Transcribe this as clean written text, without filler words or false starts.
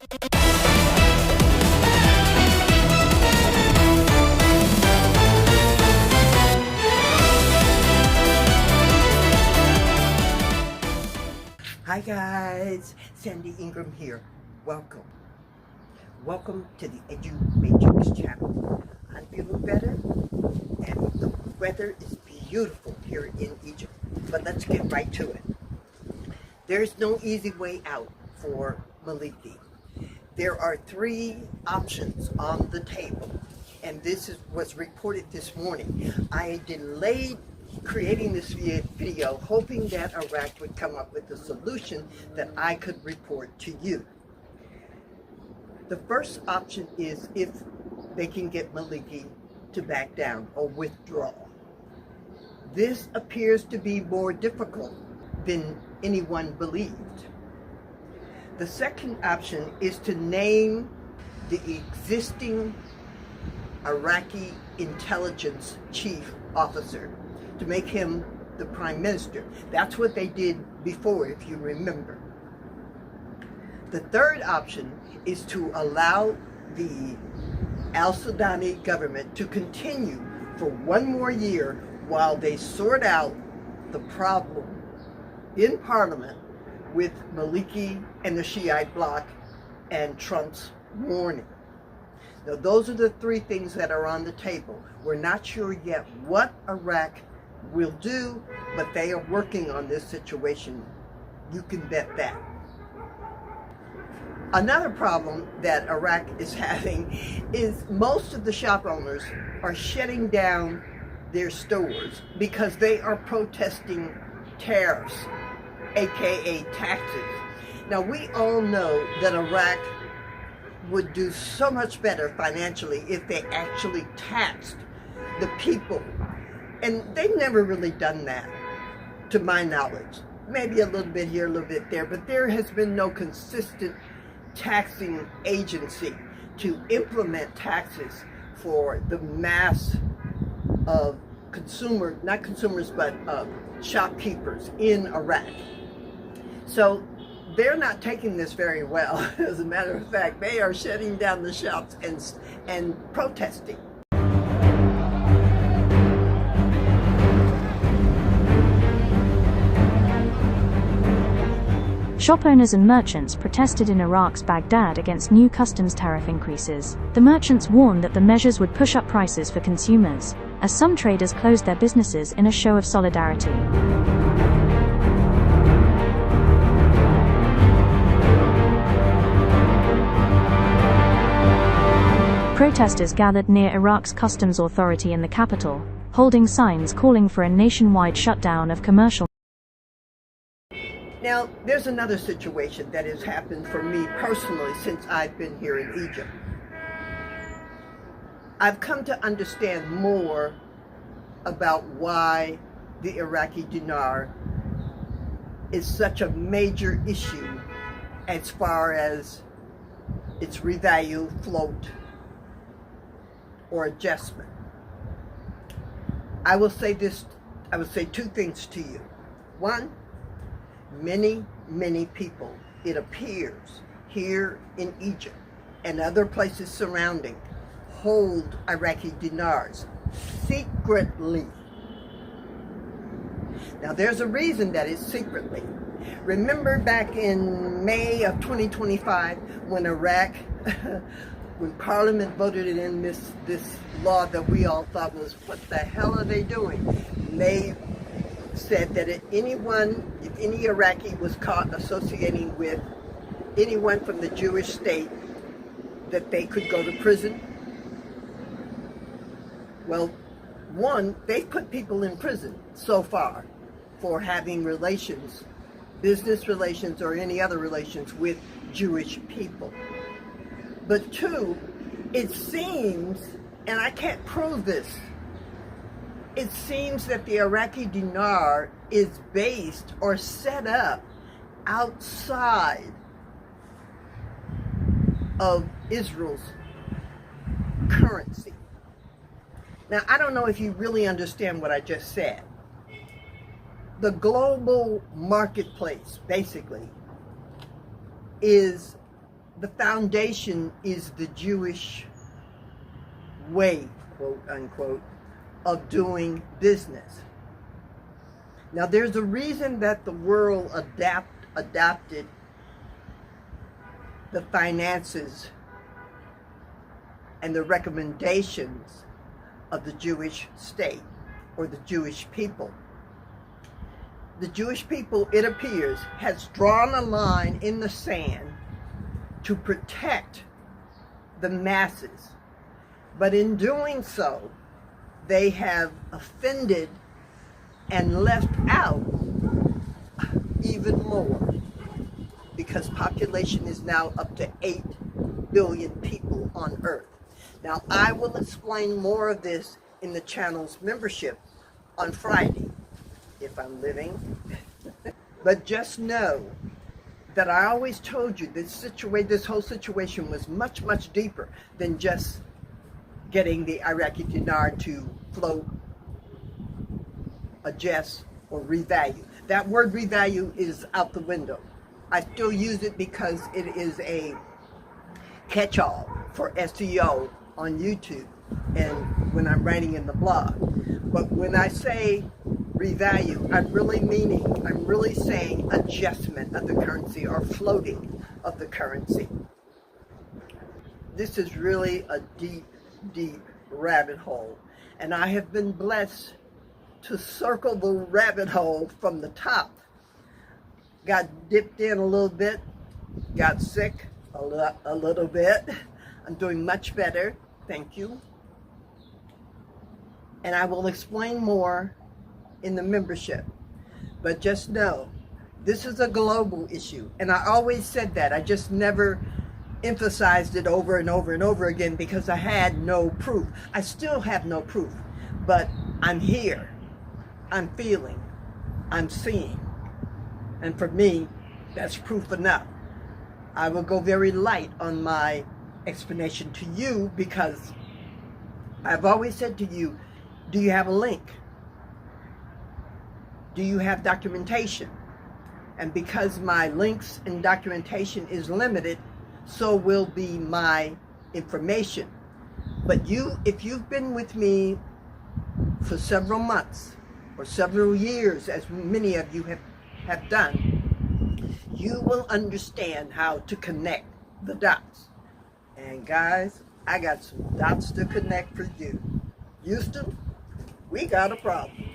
Hi guys, Sandy Ingram here. Welcome. Welcome to the Edu Matrix channel. I'm feeling better and the weather is beautiful here in Egypt. But let's get right to it. There's no easy way out for Maliki. There are three options on the table, and this was reported this morning. I delayed creating this video hoping that Iraq would come up with a solution that I could report to you. The first option is if they can get Maliki to back down or withdraw. This appears to be more difficult than anyone believed. The second option is to name the existing Iraqi intelligence chief officer, to make him the prime minister. That's what they did before, if you remember. The third option is to allow the al-Sudani government to continue for one more year while they sort out the problem in Parliament with Maliki and the Shiite bloc and Trump's warning. Now, those are the three things that are on the table. We're not sure yet what Iraq will do, but they are working on this situation. You can bet that. Another problem that Iraq is having is most of the shop owners are shutting down their stores because they are protesting tariffs, aka taxes. Now, we all know that Iraq would do so much better financially if they actually taxed the people. And they've never really done that, to my knowledge. Maybe a little bit here, a little bit there, but there has been no consistent taxing agency to implement taxes for the mass of not consumers, but shopkeepers in Iraq. So they're not taking this very well. As a matter of fact, they are shutting down the shops and protesting. Shop owners and merchants protested in Iraq's Baghdad against new customs tariff increases. The merchants warned that the measures would push up prices for consumers, as some traders closed their businesses in a show of solidarity. Protesters gathered near Iraq's customs authority in the capital, holding signs calling for a nationwide shutdown of commercial. Now, there's another situation that has happened for me personally since I've been here in Egypt. I've come to understand more about why the Iraqi dinar is such a major issue as far as its revalue, float, or adjustment. I will say two things to you. One, many people, it appears, here in Egypt and other places surrounding, hold Iraqi dinars secretly. Now, there's a reason that it's secretly. Remember back in May of 2025 when when Parliament voted in this law that we all thought was, what the hell are they doing? They said that if any Iraqi was caught associating with anyone from the Jewish state, that they could go to prison. Well, one, they've put people in prison so far for having relations, business relations or any other relations with Jewish people. But two, it seems, and I can't prove this, it seems that the Iraqi dinar is based or set up outside of Israel's currency. Now, I don't know if you really understand what I just said. The global marketplace, basically, is the foundation is the Jewish way, quote unquote, of doing business. Now, there's a reason that the world adopted the finances and the recommendations of the Jewish state or the Jewish people. The Jewish people, it appears, has drawn a line in the sand to protect the masses. But in doing so, they have offended and left out even more, because population is now up to 8 billion people on Earth. Now, I will explain more of this in the channel's membership on Friday, if I'm living. But just know that I always told you this whole situation was much, much deeper than just getting the Iraqi Dinar to float, adjust, or revalue. That word revalue is out the window. I still use it because it is a catch-all for SEO on YouTube and when I'm writing in the blog. But when I say revalue, I'm really saying adjustment of the currency or floating of the currency. This is really a deep, deep rabbit hole, and I have been blessed to circle the rabbit hole from the top. Got dipped in a little bit, got sick a little bit. I'm doing much better, thank you. And I will explain more in the membership. But just know, this is a global issue. And I always said that. I just never emphasized it over and over and over again because I had no proof. I still have no proof. But I'm here. I'm feeling. I'm seeing. And for me, that's proof enough. I will go very light on my explanation to you because I've always said to you, do you have a link? Do you have documentation? And because my links and documentation is limited, so will be my information. But if you've been with me for several months or several years, as many of you have done, you will understand how to connect the dots. And guys, I got some dots to connect for you. Houston, we got a problem.